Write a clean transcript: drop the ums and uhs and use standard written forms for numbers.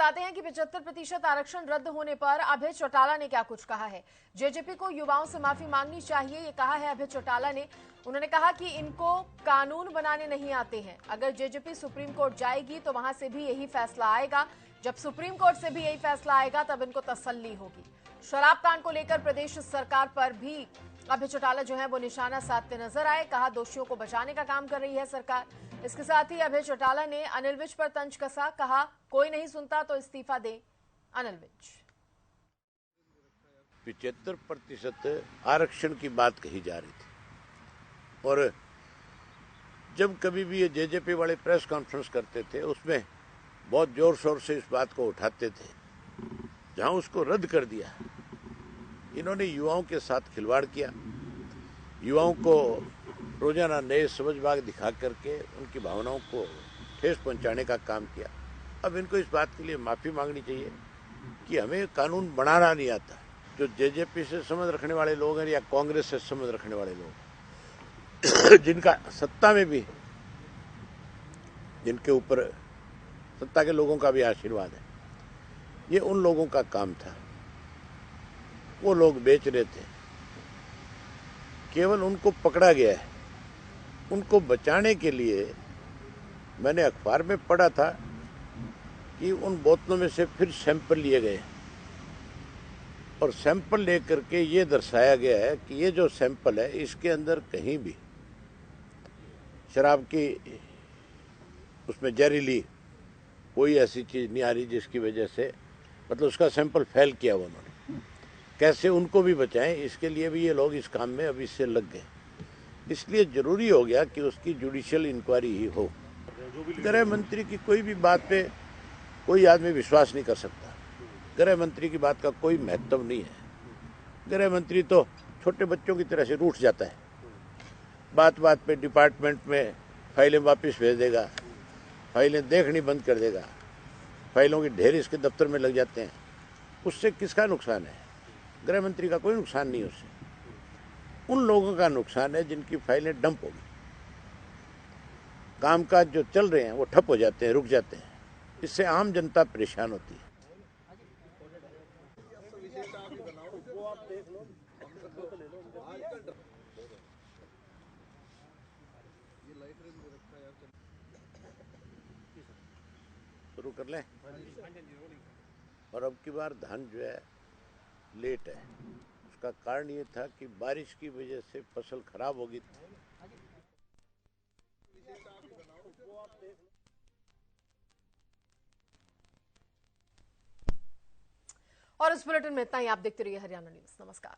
बताते हैं कि 75% आरक्षण रद्द होने पर अभय चौटाला ने क्या कुछ कहा है। जेजेपी को युवाओं से माफी मांगनी चाहिए, ये कहा है अभय चौटाला ने। उन्होंने कहा कि इनको कानून बनाने नहीं आते हैं। अगर जेजेपी सुप्रीम कोर्ट जाएगी तो वहां से भी यही फैसला आएगा। जब सुप्रीम कोर्ट से भी यही फैसला आएगा तब इनको तसल्ली होगी। शराब कांड को लेकर प्रदेश सरकार पर भी अभय चौटाला जो है वो निशाना साधते नजर आए। कहा दोषियों को बचाने का काम कर रही है सरकार। इसके साथ ही अभय चौटाला ने अनिल विज पर तंज कसा। कहा कोई नहीं सुनता तो इस्तीफा दे अनिल विज। 75% आरक्षण की बात कही जा रही थी और जब कभी भी ये जेजेपी वाले प्रेस कॉन्फ्रेंस करते थे उसमें बहुत जोर शोर से इस बात को उठाते थे। जहां उसको रद्द कर दिया, इन्होंने युवाओं के साथ खिलवाड़ किया, युवाओं को रोजाना नए समझबाग दिखा करके उनकी भावनाओं को ठेस पहुंचाने का काम किया। अब इनको इस बात के लिए माफी मांगनी चाहिए कि हमें कानून बनाना नहीं आता। जो जेजेपी से संबंध रखने वाले लोग हैं या कांग्रेस से संबंध रखने वाले लोग जिनका सत्ता में भी, जिनके ऊपर सत्ता के लोगों का भी आशीर्वाद है, ये उन लोगों का काम था। वो लोग बेच रहे थे, केवल उनको पकड़ा गया है। उनको बचाने के लिए मैंने अखबार में पढ़ा था कि उन बोतलों में से फिर सैंपल लिए गए और सैंपल लेकर के ये दर्शाया गया है कि ये जो सैंपल है इसके अंदर कहीं भी शराब की उसमें जहरीली कोई ऐसी चीज नहीं आ रही जिसकी वजह से मतलब उसका सैंपल फेल किया हुआ उन्होंने। कैसे उनको भी बचाएं, इसके लिए भी ये लोग इस काम में अभी से लग गए। इसलिए जरूरी हो गया कि उसकी जुडिशियल इंक्वायरी ही हो। गृह मंत्री की कोई भी बात पे कोई आदमी विश्वास नहीं कर सकता। गृह मंत्री की बात का कोई महत्व नहीं है। गृह मंत्री तो छोटे बच्चों की तरह से रूठ जाता है। बात बात पे डिपार्टमेंट में फाइलें वापस भेज देगा, फाइलें देखनी बंद कर देगा, फाइलों के ढेर इसके दफ्तर में लग जाते हैं। उससे किसका नुकसान है? गृह मंत्री का कोई नुकसान नहीं है उससे। उन लोगों का नुकसान है जिनकी फाइलें डंप होगी, कामकाज जो चल रहे हैं वो ठप हो जाते हैं, रुक जाते हैं। इससे आम जनता परेशान होती है। शुरू कर लें। और अब की बार धान जो है लेट है। उसका कारण ये था कि बारिश की वजह से फसल खराब होगी। और इस बुलेटिन में इतना ही। आप देखते रहिए हरियाणा न्यूज। नमस्कार।